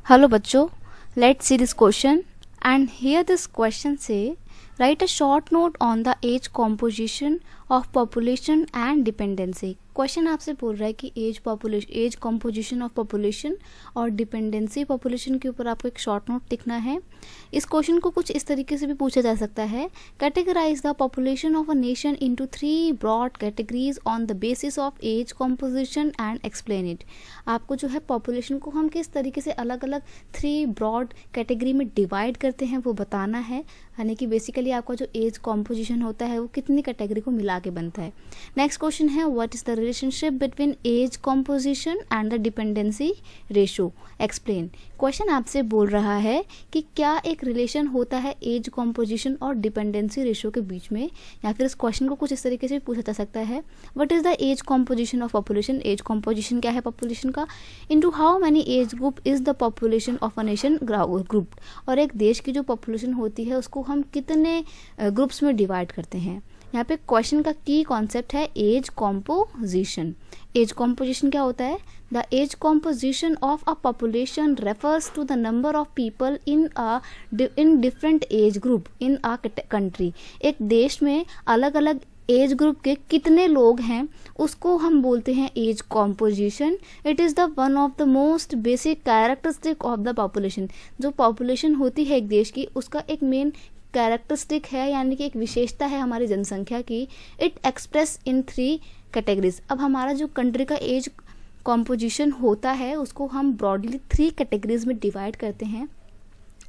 Hello बच्चों, let's see this question and here this question say write a short note on the age composition of population and dependency। Question आपसे बोल रहा है कि as composition of population और dependency population के ऊपर आपको एक शॉर्ट नोट लिखना है। इस क्वेश्चन को कुछ इस तरीके से भी पूछा जा सकता है, categorize the population of a nation into 3 broad categories on the basis of age composition and explain it. आपको जो है पॉपुलेशन को हम किस तरीके से अलग अलग 3 ब्रॉड कैटेगरी में डिवाइड करते हैं वो बताना है, यानी कि बेसिकली आपका जो एज कॉम्पोजिशन होता है वो कितनी कैटेगरी को मिला के बनता है। नेक्स्ट क्वेश्चन है what is the relationship between age composition and the dependency ratio, explain. Question आपसे बोल रहा है कि क्या एक रिलेशन होता है एज कॉम्पोजिशन और डिपेंडेंसी रेशो के बीच में, या फिर इस क्वेश्चन को कुछ इस तरीके से पूछा जा सकता है what is the age composition of population. Age composition क्या है पॉपुलेशन का, into how many age group is the population of a nation group. और एक देश की जो पॉपुलेशन होती है उसको हम कितने ग्रुप्स में डिवाइड करते हैं। यहाँ पे क्वेश्चन का की कॉन्सेप्ट है एज कॉम्पोजिशन। एज कॉम्पोजिशन क्या होता है, the age composition of a population refers to the number of people in different age group in a country. एक देश में अलग अलग एज ग्रुप के कितने लोग हैं उसको हम बोलते हैं age composition. It is the one of the most basic characteristic of the population. जो पॉपुलेशन होती है एक देश की उसका एक मेन कैरेक्टरिस्टिक है, यानी कि एक विशेषता है हमारी जनसंख्या की। It express in 3 categories. अब हमारा जो कंट्री का एज कॉम्पोजिशन होता है उसको हम ब्रॉडली 3 कैटेगरीज में डिवाइड करते हैं।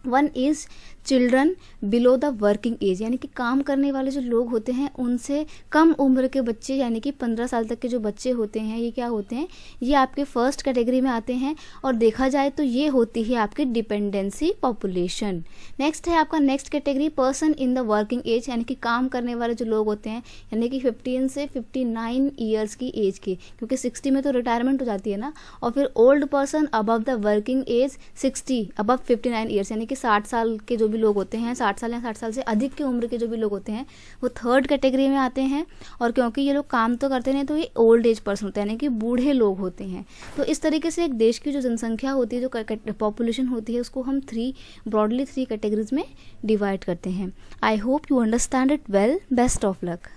One is children below the working age, यानी कि काम करने वाले जो लोग होते हैं उनसे कम उम्र के बच्चे, यानी कि 15 साल तक के जो बच्चे होते हैं ये क्या होते हैं, ये आपके फर्स्ट कैटेगरी में आते हैं। और देखा जाए तो ये होती है आपकी डिपेंडेंसी पॉपुलेशन। नेक्स्ट है आपका next category person in the working age, यानी कि काम करने वाले जो लोग होते हैं, यानी कि 15 से 59 ईयर्स की एज के, क्योंकि 60 में तो रिटायरमेंट हो जाती है ना। और फिर old person above the working age 60 above 59 years, यानी कि 60 साल के जो भी लोग होते हैं, 60 साल या 60 साल से अधिक की उम्र के जो भी लोग होते हैं वो थर्ड कैटेगरी में आते हैं। और क्योंकि ये लोग काम तो करते नहीं तो ये ओल्ड एज पर्सन होते हैं, यानी कि बूढ़े लोग होते हैं। तो इस तरीके से एक देश की जो जनसंख्या होती है, जो पॉपुलेशन होती है, उसको हम ब्रॉडली 3 कैटेगरीज में डिवाइड करते हैं। I hope you understand it well. Best of luck.